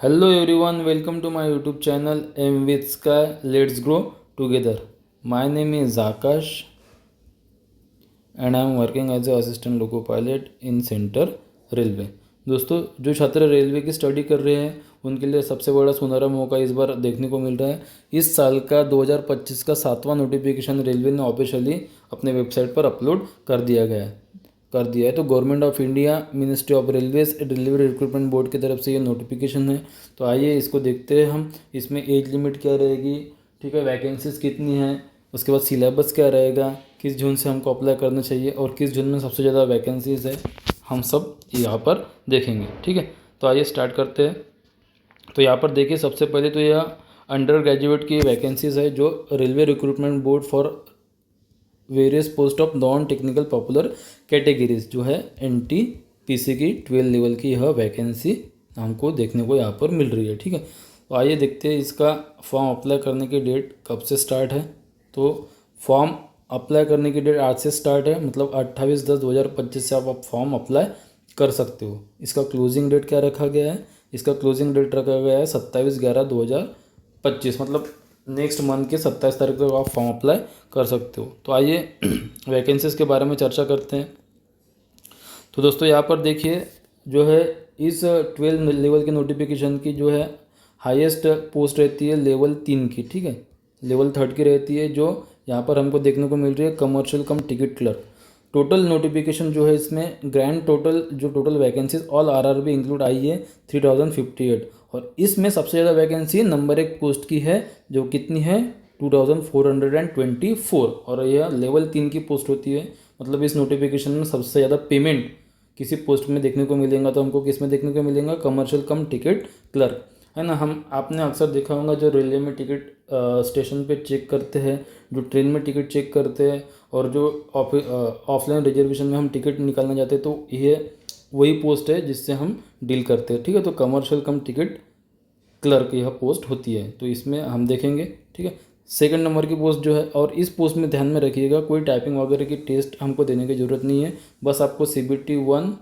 Hello everyone, welcome to my YouTube channel M with Sky. Let's grow together. My name is Akash and I am working as a assistant loco pilot in centre railway. दोस्तों, जो छात्र railway की study कर रहे हैं उनके लिए सबसे बड़ा सुनहरा मौका इस बार देखने को मिल रहा है। इस साल का 2025 का 7वां नोटिफिकेशन रेलवे ने ऑफिशियली अपने वेबसाइट पर अपलोड कर दिया है। तो government of India ministry of railways railway recruitment board की तरफ से ये नोटिफिकेशन है। तो आइए इसको देखते हैं हम। इसमें एज लिमिट क्या रहेगी, ठीक है, वैकेंसीज कितनी हैं, उसके बाद सिलेबस क्या रहेगा, किस जून से हमको अप्लाई करना चाहिए और किस जून में सबसे ज़्यादा वैकेंसीज है, हम सब यहाँ पर देखेंगे। ठीक है, तो आइए स्टार्ट करते हैं। तो यहाँ पर देखिए, सबसे पहले तो यह अंडर ग्रेजुएट की वैकेंसीज है जो railway recruitment board for various post of non technical popular categories जो है NTPC की 12 लेवल की यह वैकेंसी हमको देखने को यहाँ पर मिल रही है। ठीक है, तो आइए देखते हैं इसका फॉर्म अप्लाई करने की डेट कब से स्टार्ट है। तो फॉर्म अप्लाई करने की डेट आज से स्टार्ट है, मतलब 28/10/2025 से आप फॉर्म अप्लाई कर सकते हो। इसका क्लोजिंग डेट क्या रखा गया है, इसका क्लोजिंग डेट रखा गया है 27/11/2025, मतलब नेक्स्ट मंथ के 27 तारीख तक आप फॉर्म अप्लाई कर सकते हो। तो आइए वैकेंसीज के बारे में चर्चा करते हैं। तो दोस्तों, यहाँ पर देखिए, जो है इस 12 लेवल के नोटिफिकेशन की जो है हाईएस्ट पोस्ट रहती है लेवल 3 की। ठीक है, लेवल 3 की रहती है, जो यहाँ पर हमको देखने को मिल रही है commercial cum ticket clerk. Total notification जो है इसमें ग्रैंड टोटल जो total vacancies all RRB include आई है 3058, और इसमें सबसे ज़्यादा वैकेंसी नंबर 1 पोस्ट की है जो कितनी है 2424, और यह लेवल 3 की पोस्ट होती है। मतलब इस नोटिफिकेशन में सबसे ज़्यादा पेमेंट किसी पोस्ट में देखने को मिलेगा, तो हमको किस में देखने को मिलेगा, कमर्शियल कम टिकट क्लर्क, है ना। हम आपने अक्सर देखा होगा जो रेलवे में टिकट स्टेशन पे चेक करते हैं, जो ट्रेन में टिकट चेक करते हैं, और जो ऑफलाइन रिजर्वेशन में हम टिकट निकालने जाते हैं, तो ये वही पोस्ट है जिससे हम डील करते हैं। ठीक है, तो कमर्शियल कम टिकट क्लर्क यह पोस्ट होती है, तो इसमें हम देखेंगे। ठीक है, सेकंड नंबर की पोस्ट जो है, और इस पोस्ट में ध्यान में रखिएगा कोई टाइपिंग वगैरह की टेस्ट हमको देने की ज़रूरत नहीं है, बस आपको CBT 1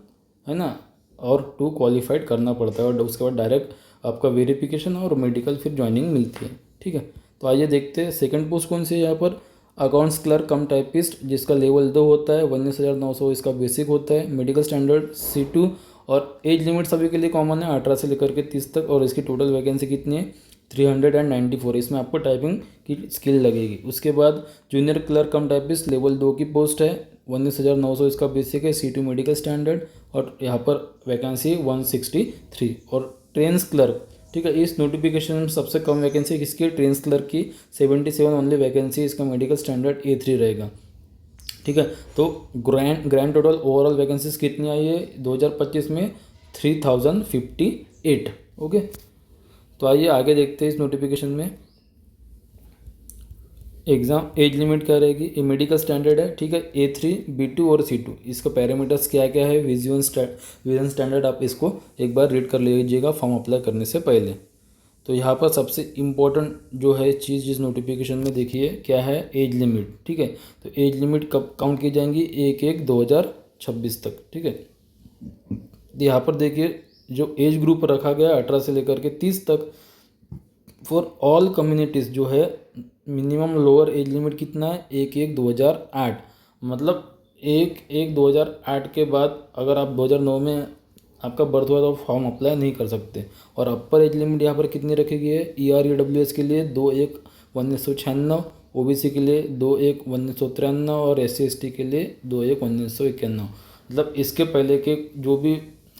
है ना और 2 क्वालिफाइड करना पड़ता है, और उसके बाद डायरेक्ट आपका वेरिफिकेशन और मेडिकल फिर ज्वाइनिंग मिलती है। ठीक है, तो आइए देखते हैं सेकंड पोस्ट कौन सी है। यहाँ पर अकाउंट्स क्लर्क कम टाइपिस्ट, जिसका लेवल 2 होता है, 19,900 इसका बेसिक होता है, मेडिकल स्टैंडर्ड C2, और एज लिमिट सभी के लिए कॉमन है 18 से लेकर के 30 तक, और इसकी टोटल वैकेंसी कितनी है 394। इसमें आपको टाइपिंग की स्किल लगेगी। उसके बाद जूनियर क्लर्क कम टाइपिस्ट लेवल 2 की पोस्ट है, 19,900 इसका बेसिक है, C2 मेडिकल स्टैंडर्ड, और यहाँ पर वैकेंसी 163। और ट्रेन्स क्लर्क, ठीक है, इस नोटिफिकेशन में सबसे कम वैकेंसी किसकी, ट्रेन्स क्लर्क की 77 ओनली वैकेंसी, इसका मेडिकल स्टैंडर्ड A3 रहेगा। ठीक है, तो ग्रैंड टोटल ओवरऑल वैकेंसीज कितनी आई है 2025 में 3058। ओके, तो आइए आगे देखते हैं इस नोटिफिकेशन में एग्ज़ाम एज लिमिट क्या रहेगी। ये मेडिकल स्टैंडर्ड है, ठीक है, A3 B2 और C2, इसका पैरामीटर्स क्या क्या है, विजन स्टैंडर्ड आप इसको एक बार रीड कर लीजिएगा फॉर्म अप्लाई करने से पहले। तो यहाँ पर सबसे इम्पोर्टेंट जो है चीज़ जिस नोटिफिकेशन में देखिए क्या है, एज लिमिट। ठीक है, तो एज लिमिट कब काउंट की जाएंगी, 1/1/2026 तक। ठीक है, यहाँ पर देखिए जो एज ग्रुप रखा गया 18 से लेकर के 30 तक फॉर ऑल कम्युनिटीज़ जो है, मिनिमम लोअर एज लिमिट कितना है 1/1/2008, मतलब 1/1/2008 के बाद अगर आप 2009 में आपका बर्थ हुआ तो फॉर्म अप्लाई नहीं कर सकते। और अपर एज लिमिट यहाँ पर कितनी रखी गई है, ER EWS के लिए 2/1/1996, OBC के लिए 2/1/1993, और SC ST के लिए 2/1/1991। मतलब इसके पहले के जो भी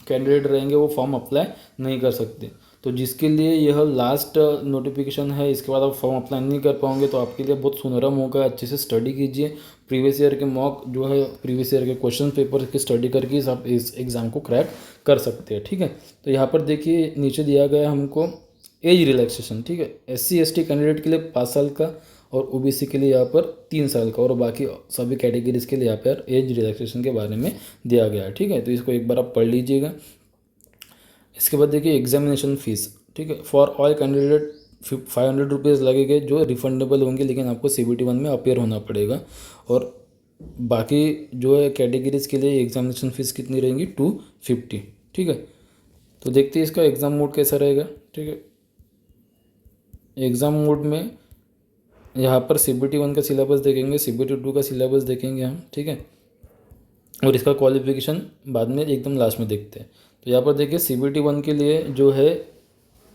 कैंडिडेट रहेंगे वो फॉर्म अप्लाई नहीं कर सकते। तो जिसके लिए यह लास्ट नोटिफिकेशन है, इसके बाद आप फॉर्म अप्लाई नहीं कर पाओगे, तो आपके लिए बहुत सुनहरा मौका है। अच्छे से स्टडी कीजिए, प्रीवियस ईयर के मॉक जो है प्रीवियस ईयर के क्वेश्चन पेपर की स्टडी करके आप इस एग्ज़ाम को क्रैक कर सकते हैं। ठीक है, तो यहाँ पर देखिए नीचे दिया गया है हमको एज रिलैक्सेशन। ठीक है, SC ST कैंडिडेट के लिए 5 साल का, और OBC के लिए यहाँ पर 3 साल का, और बाकी सभी कैटेगरीज के लिए यहाँ पर एज रिलैक्सेशन के बारे में दिया गया है। ठीक है, तो इसको एक बार आप पढ़ लीजिएगा। इसके बाद देखिए एग्जामिनेशन फ़ीस, ठीक है, फॉर ऑल कैंडिडेट 500 रुपीज़ लगेंगे जो रिफंडेबल होंगे, लेकिन आपको CBT 1 में अपेयर होना पड़ेगा। और बाकी जो है कैटेगरीज के लिए एग्जामिनेशन फ़ीस कितनी रहेंगी 250। ठीक है, तो देखते हैं इसका एग्ज़ाम मोड कैसा रहेगा। ठीक है, एग्ज़ाम मोड में यहाँ पर CBT 1 का सिलेबस देखेंगे, CBT 2 का सिलेबस देखेंगे हम। ठीक है, और इसका क्वालिफिकेशन बाद में एकदम लास्ट में देखते हैं। तो यहाँ पर देखिए CBT 1 के लिए जो है,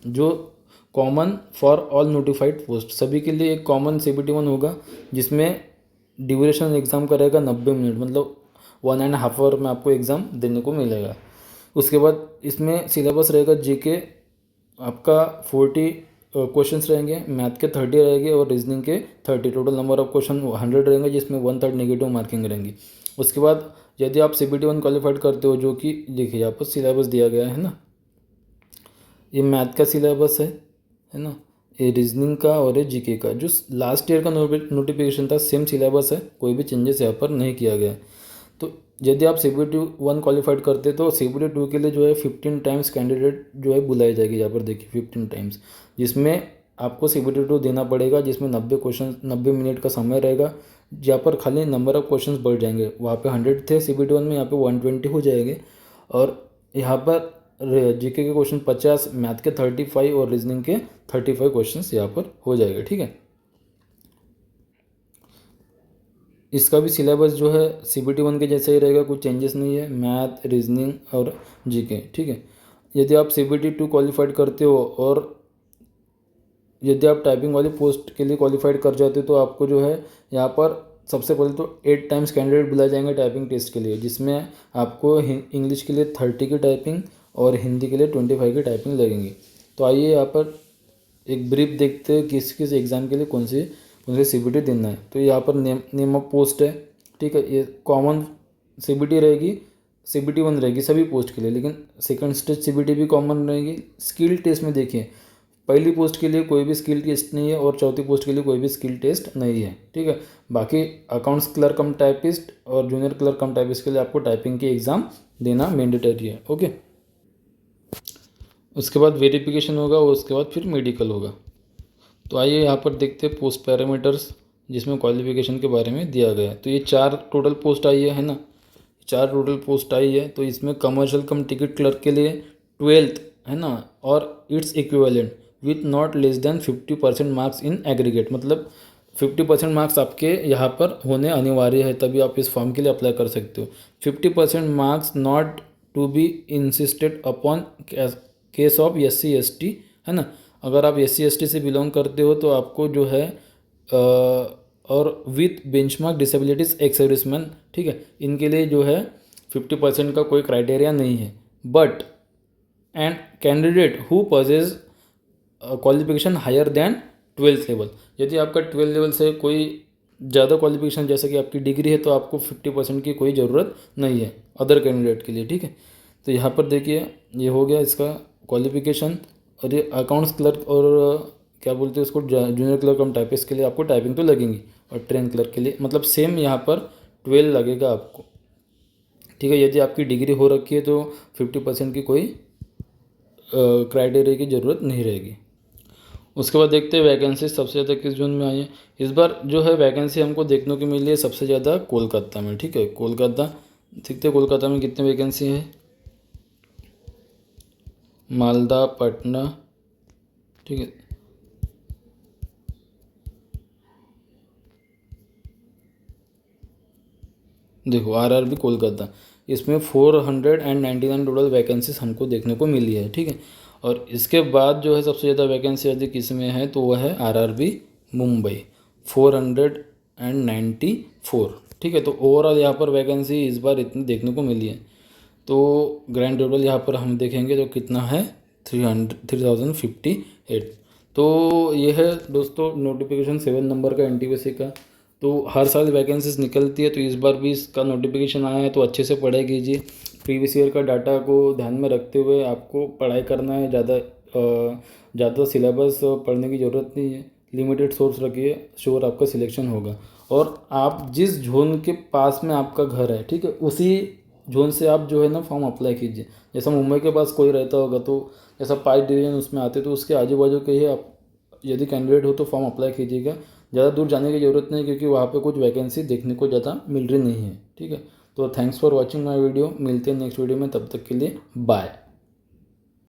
जो common for all notified post, सभी के लिए एक कॉमन CBT 1 होगा, जिसमें ड्यूरेशन एग्ज़ाम का रहेगा 90 मिनट, मतलब 1.5 आवर में आपको एग्ज़ाम देने को मिलेगा। उसके बाद इसमें सिलेबस रहेगा GK आपका 40 क्वेश्चंस रहेंगे, मैथ के 30 रहेंगे और रीजनिंग के 30। टोटल नंबर ऑफ क्वेश्चन 100 रहेंगे, जिसमें 1/3 नेगेटिव मार्किंग रहेंगी। उसके बाद यदि आप CBT 1 क्वालिफाइड करते हो, जो कि देखिए यहाँ पर सिलेबस दिया गया है ना, ये मैथ का सिलेबस है ना, ये रीजनिंग का और ये GK का। जो लास्ट ईयर का नोटिफिकेशन था सेम सिलेबस है, कोई भी चेंजेस यहाँ पर नहीं किया गया है। तो यदि आप CBT 1 क्वालिफाइड करते तो CBT 2 के लिए जो है 15 टाइम्स कैंडिडेट जो है बुलाई जाएगी। यहाँ पर देखिए 15 टाइम्स, जिसमें आपको CBT 2 देना पड़ेगा, जिसमें 90 क्वेश्चन 90 मिनट का समय रहेगा। यहाँ पर खाली नंबर ऑफ क्वेश्चंस बढ़ जाएंगे, वहाँ पे 100 थे CBT 1 में, यहाँ पे 120 हो जाएंगे। और यहाँ पर GK के क्वेश्चन 50, मैथ के 35 और रीजनिंग के 35 क्वेश्चंस यहाँ पर हो जाएगा। ठीक है, इसका भी सिलेबस जो है CBT 1 के जैसा ही रहेगा, कुछ चेंजेस नहीं है, मैथ, रीजनिंग और GK। ठीक है, यदि आप CBT 2 क्वालिफाइड करते हो और यदि आप टाइपिंग वाली पोस्ट के लिए क्वालिफाइड कर जाते हो, तो आपको जो है यहाँ पर सबसे पहले तो 8 टाइम्स कैंडिडेट बुलाए जाएंगे टाइपिंग टेस्ट के लिए, जिसमें आपको इंग्लिश के लिए 30 की टाइपिंग और हिंदी के लिए 25 की टाइपिंग लगेंगी। तो आइए यहाँ पर एक ब्रीफ देखते हैं किस किस एग्ज़ाम के लिए कौन से CBT देना है। तो यहाँ पर नेम ऑफ पोस्ट है। ठीक है, ये कॉमन CBT रहेगी, CBT 1 रहेगी सभी पोस्ट के लिए, लेकिन सेकंड स्टेज CBT भी कॉमन रहेगी। स्किल टेस्ट में देखिए, पहली पोस्ट के लिए कोई भी स्किल टेस्ट नहीं है और चौथी पोस्ट के लिए कोई भी स्किल टेस्ट नहीं है। ठीक है, बाकी अकाउंट्स क्लर्क कम टाइपिस्ट और जूनियर क्लर्क कम टाइपिस्ट के लिए आपको टाइपिंग की एग्ज़ाम देना मैंडेटरी है। ओके, उसके बाद वेरिफिकेशन होगा और उसके बाद फिर मेडिकल होगा। तो आइए यहाँ पर देखते हैं पोस्ट पैरामीटर्स, जिसमें क्वालिफिकेशन के बारे में दिया गया है। तो ये 4 टोटल पोस्ट आई है ना, 4 टोटल पोस्ट आई है। तो इसमें कमर्शियल कम टिकट क्लर्क के लिए 12th है ना, और its equivalent with not less than 50% marks in aggregate, मतलब 50% मार्क्स आपके यहाँ पर होने अनिवार्य है, तभी आप इस फॉर्म के लिए अप्लाई कर सकते हो। 50% marks not to be insisted upon case of SC ST है ना। अगर आप SC ST से बिलोंग करते हो तो आपको जो है और with benchmark disabilities ex serviceman, ठीक है, इनके लिए जो है 50% का कोई क्राइटेरिया नहीं है। But and candidate who possess qualification higher than 12th level, यदि आपका 12th लेवल से कोई ज़्यादा क्वालिफिकेशन जैसे कि आपकी डिग्री है, तो आपको 50% की कोई ज़रूरत नहीं है अदर कैंडिडेट के लिए। ठीक है, तो यहाँ पर देखिए ये हो गया इसका क्वालिफिकेशन। और ये अकाउंट्स क्लर्क और क्या बोलते हैं उसको, जूनियर क्लर्क कम टाइपिस्ट के लिए आपको टाइपिंग तो लगेंगी, और ट्रेन क्लर्क के लिए मतलब सेम यहाँ पर 12 लगेगा आपको। ठीक है, यदि आपकी डिग्री हो रखी है तो 50% की कोई क्राइटेरिया की ज़रूरत नहीं रहेगी। उसके बाद देखते हैं वैकेंसी सबसे ज़्यादा किस जोन में आई है। इस बार जो है वैकेंसी हमको देखने को मिली है सबसे ज़्यादा कोलकाता में। ठीक है, कोलकाता देखते हैं कोलकाता में कितने वैकेंसी है। मालदा, पटना, ठीक है, देखो RRB कोलकाता, इसमें 499 टोटल वैकेंसीज हमको देखने को मिली है। ठीक है, और इसके बाद जो है सबसे ज़्यादा वैकेंसी यदि किस में है तो वह है RRB मुंबई, 494। ठीक है, तो ओवरऑल यहाँ पर वैकेंसी इस बार इतनी देखने को मिली है। तो ग्रैंड टोटल यहाँ पर हम देखेंगे तो कितना है, 3058। तो ये है दोस्तों नोटिफिकेशन 7 नंबर का NTPC का। तो हर साल वैकेंसीज निकलती है, तो इस बार भी इसका नोटिफिकेशन आया है, तो अच्छे से पढ़ाई कीजिए। प्रीवियस ईयर का डाटा को ध्यान में रखते हुए आपको पढ़ाई करना है। ज़्यादा सिलेबस पढ़ने की ज़रूरत नहीं है, लिमिटेड सोर्स रखिए, श्योर आपका सिलेक्शन होगा। और आप जिस जोन के पास में आपका घर है, ठीक है, उसी जोन से आप जो है ना फॉर्म अप्लाई कीजिए। जैसा मुंबई के पास कोई रहता होगा तो जैसा 5 डिवीजन उसमें आते, तो उसके आजू बाजू के ही आप यदि कैंडिडेट हो तो फॉर्म अप्लाई कीजिएगा। ज़्यादा दूर जाने की ज़रूरत नहीं, क्योंकि वहाँ पे कुछ वैकेंसी देखने को ज़्यादा मिल रही नहीं है। ठीक है, तो thanks for watching my video, मिलते हैं नेक्स्ट वीडियो में, तब तक के लिए बाय।